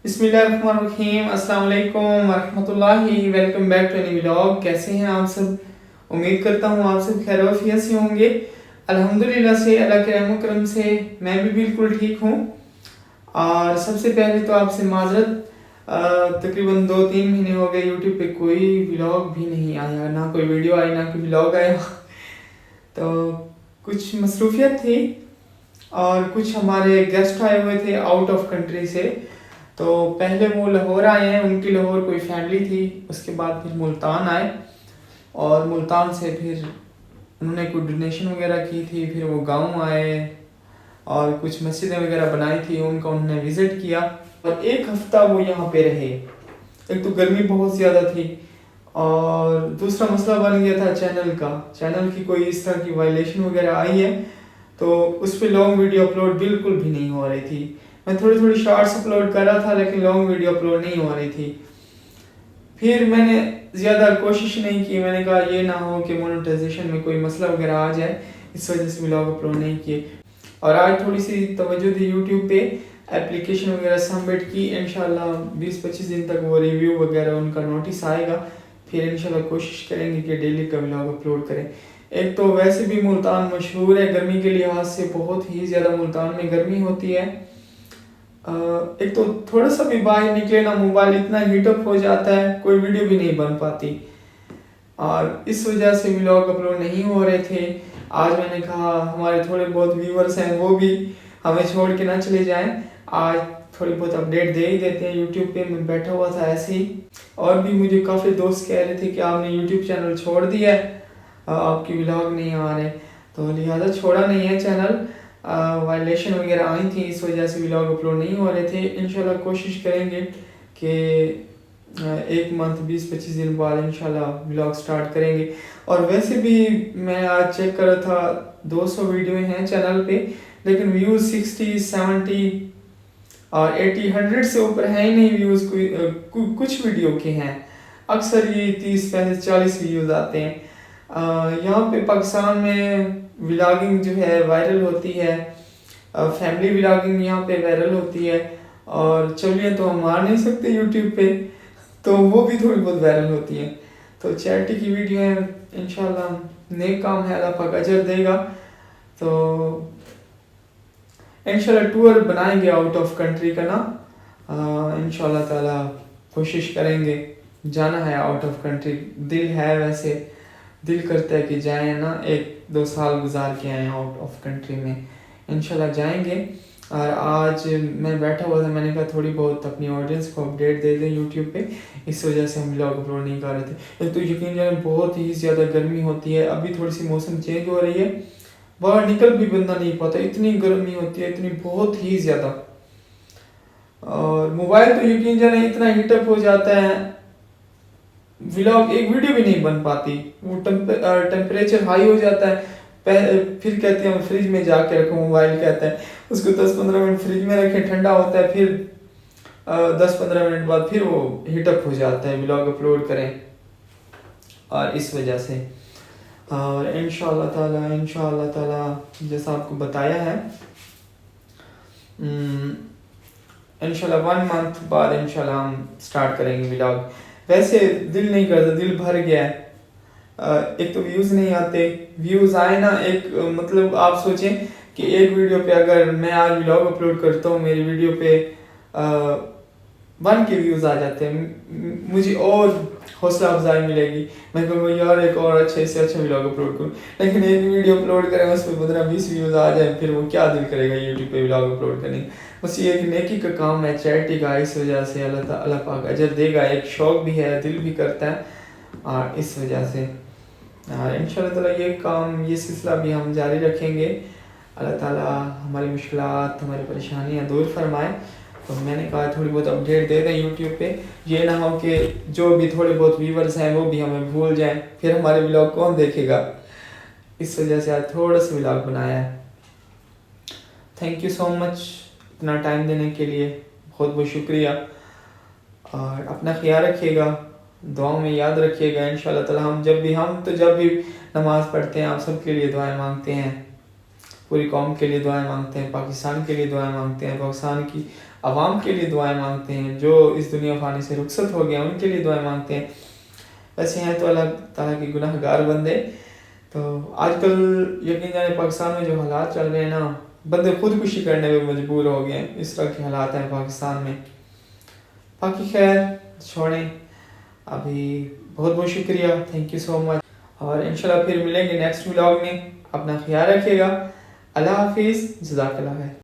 बिस्मिल्लाहिर्रहमानिर्रहीम, अस्सलाम वालेकुम वरहमतुल्लाहि। Welcome back to any vlog. कैसे हैं आप सब? उम्मीद करता हूँ आप सब खैर वफियत से होंगे। अल्हम्दुलिल्लाह से, अल्लाह के रहम करम से मैं भी बिल्कुल ठीक हूँ। और सबसे पहले तो आपसे माजरत, तकरीबन 2-3 महीने हो गए यूट्यूब पे कोई व्लॉग भी नहीं आया, ना कोई वीडियो आई ना कोई व्लॉग आया। तो कुछ मसरूफियत थी और कुछ हमारे गेस्ट आए हुए थे आउट ऑफ कंट्री से। तो पहले वो लाहौर आए हैं, उनकी लाहौर कोई फैमिली थी, उसके बाद फिर मुल्तान आए और मुल्तान से फिर उन्होंने कोई डोनेशन वगैरह की थी, फिर वो गांव आए और कुछ मस्जिदें वगैरह बनाई थी, उनका उन्होंने विज़िट किया और एक हफ़्ता वो यहाँ पे रहे। एक तो गर्मी बहुत ज़्यादा थी और दूसरा मसला बन गया था चैनल की कोई इस तरह की वायलेशन वगैरह आई है, तो उस पर लॉन्ग वीडियो अपलोड बिल्कुल भी नहीं हो रही थी। मैं थोड़ी थोड़ी शॉर्ट्स अपलोड कर रहा था लेकिन लॉन्ग वीडियो अपलोड नहीं हो रही थी। फिर मैंने ज़्यादा कोशिश नहीं की, मैंने कहा ये ना हो कि मोनेटाइजेशन में कोई मसला वगैरह आ जाए, इस वजह से व्लॉग अपलोड नहीं किए। और आज थोड़ी सी तवज्जो दी यूट्यूब पे, एप्लीकेशन वगैरह सबमिट की, इंशाल्लाह 20-25 दिन तक वो रिव्यू वगैरह उनका नोटिस आएगा, फिर इंशाल्लाह कोशिश करेंगे कि डेली का व्लॉग अपलोड करें। एक तो वैसे भी मुल्तान मशहूर है गर्मी के लिहाज से, बहुत ही ज़्यादा मुल्तान में गर्मी होती है। एक तो थोड़ा सा भी बाहर निकले ना, मोबाइल इतना हीटअप हो जाता है, कोई वीडियो भी नहीं बन पाती और इस वजह से व्लॉग अपलोड नहीं हो रहे थे। आज मैंने कहा हमारे थोड़े बहुत व्यूवर्स हैं वो भी हमें छोड़ के ना चले जाएं, आज थोड़ी बहुत अपडेट दे ही देते हैं। यूट्यूब पे मैं बैठा हुआ था ऐसे ही, और भी मुझे काफ़ी दोस्त कह रहे थे कि आपने यूट्यूब चैनल छोड़ दिया है, आपकी व्लॉग नहीं आ रहे, तो लिहाजा छोड़ा नहीं है चैनल। वायलेशन वगैरह आई थी, इस वजह से व्लॉग अपलोड नहीं हो रहे थे। इंशाल्लाह कोशिश करेंगे कि एक मंथ 20-25 दिन बाद इंशाल्लाह व्लॉग स्टार्ट करेंगे। और वैसे भी मैं आज चेक कर रहा था 200 वीडियो हैं चैनल पे, लेकिन व्यूज़ 60-70 और 80-100 से ऊपर है ही नहीं व्यूज़। कुछ वीडियो के हैं, अक्सर ये 30-35-40 व्यूज़ आते हैं। यहाँ पे पाकिस्तान में व्लॉगिंग जो है वायरल होती है, फैमिली व्लॉगिंग यहाँ पे वायरल होती है, और चलिए तो हम मार नहीं सकते यूट्यूब पे, तो वो भी थोड़ी बहुत वायरल होती है। तो चैरिटी की वीडियो है, इंशाल्लाह नेक काम है, अल्लाह पाक अजर देगा। तो इंशाल्लाह टूर बनाएंगे आउट ऑफ कंट्री का ना, इंशाल्लाह ताला कोशिश करेंगे, जाना है आउट ऑफ कंट्री। दिल है, वैसे दिल करता है कि जाएं ना, 1-2 साल गुजार के आए आउट ऑफ कंट्री में, इंशाल्लाह जाएंगे। और आज मैं बैठा हुआ था, मैंने कहा थोड़ी बहुत अपनी ऑडियंस को अपडेट दे दें यूट्यूब पे, इस वजह से हम व्लॉग अपलोड नहीं कर रहे थे। एक तो यकीन जाने बहुत ही ज़्यादा गर्मी होती है, अभी थोड़ी सी मौसम चेंज हो रही है, बाहर निकल भी बंदा नहीं पाता, इतनी गर्मी होती है, इतनी बहुत ही ज़्यादा। और मोबाइल तो यकीन जाने इतना हीटअप हो जाता है, व्लॉग एक वीडियो भी नहीं बन पाती, वो टेम्परेचर हाई हो जाता है। फिर कहते हैं फ्रिज में जाके रखो, मोबाइल कहता है उसको 10-15 मिनट फ्रिज में रखें, ठंडा होता है, फिर 10-15 मिनट बाद फिर वो हीटअप हो जाता है, व्लॉग अपलोड करें। और इस वजह से, और इंशाल्लाह ताला जैसा आपको बताया है, इंशाल्लाह 1 मंथ बाद इंशाल्लाह हम स्टार्ट करेंगे व्लॉग। वैसे दिल नहीं करता, दिल भर गया है। एक तो व्यूज़ नहीं आते, व्यूज़ आए ना, एक मतलब आप सोचें कि एक वीडियो पे अगर मैं आज व्लॉग अपलोड करता हूँ, मेरी वीडियो पे 1 के व्यूज़ आ जाते हैं, मुझे और हौसला अफजाई मिलेगी, मैं कहूँगा यार एक और अच्छे से अच्छा व्लॉग अपलोड करूँ। लेकिन एक वीडियो अपलोड करें उस पर 15-20 व्यूज़ आ जाए, फिर वो क्या दिल करेगा यूट्यूब पे व्लॉग अपलोड करने। बस ये एक नेकी का काम है, चैरिटी का, इस वजह से अल्लाह पाक अजर देगा। एक शौक़ भी है, दिल भी करता है, और इस वजह से इंशाल्लाह ताला ये काम, ये सिलसिला भी हम जारी रखेंगे। अल्लाह ताला हमारी मुश्किलात, हमारी परेशानियाँ दूर फरमाए। तो मैंने कहा थोड़ी बहुत अपडेट दे दें यूट्यूब पे, ये ना हो कि जो भी थोड़े बहुत व्यूवर्स हैं वो भी हमें भूल जाएं, फिर हमारे व्लॉग कौन देखेगा। इस वजह से आज थोड़ा सा व्लॉग बनाया है। थैंक यू सो मच इतना टाइम देने के लिए, बहुत बहुत शुक्रिया। और अपना ख्याल रखिएगा, दुआओं में याद रखिएगा। इंशाल्लाह ताला हम जब भी नमाज़ पढ़ते हैं, आप सबके लिए दुआएं मांगते हैं, पूरी कौम के लिए दुआएं मांगते हैं, पाकिस्तान के लिए दुआएं मांगते हैं, पाकिस्तान की عوام کے لیے دعائیں مانگتے ہیں، جو اس دنیا فانی سے رخصت ہو گئے ہیں ان کے لیے دعائیں مانگتے ہیں. ویسے ہیں تو اللہ تعالیٰ کے گناہ گار بندے. تو آج کل یقین جانے پاکستان میں جو حالات چل رہے ہیں نا، بندے خودکشی کرنے میں مجبور ہو گئے ہیں. اس طرح کے حالات ہیں پاکستان میں. باقی خیر چھوڑیں، ابھی بہت بہت شکریہ، تھینک یو سو مچ. اور انشاءاللہ پھر ملیں گے نیکسٹ ولاگ میں. اپنا خیال رکھیے گا. اللہ حافظ، جزاک اللہ خیر.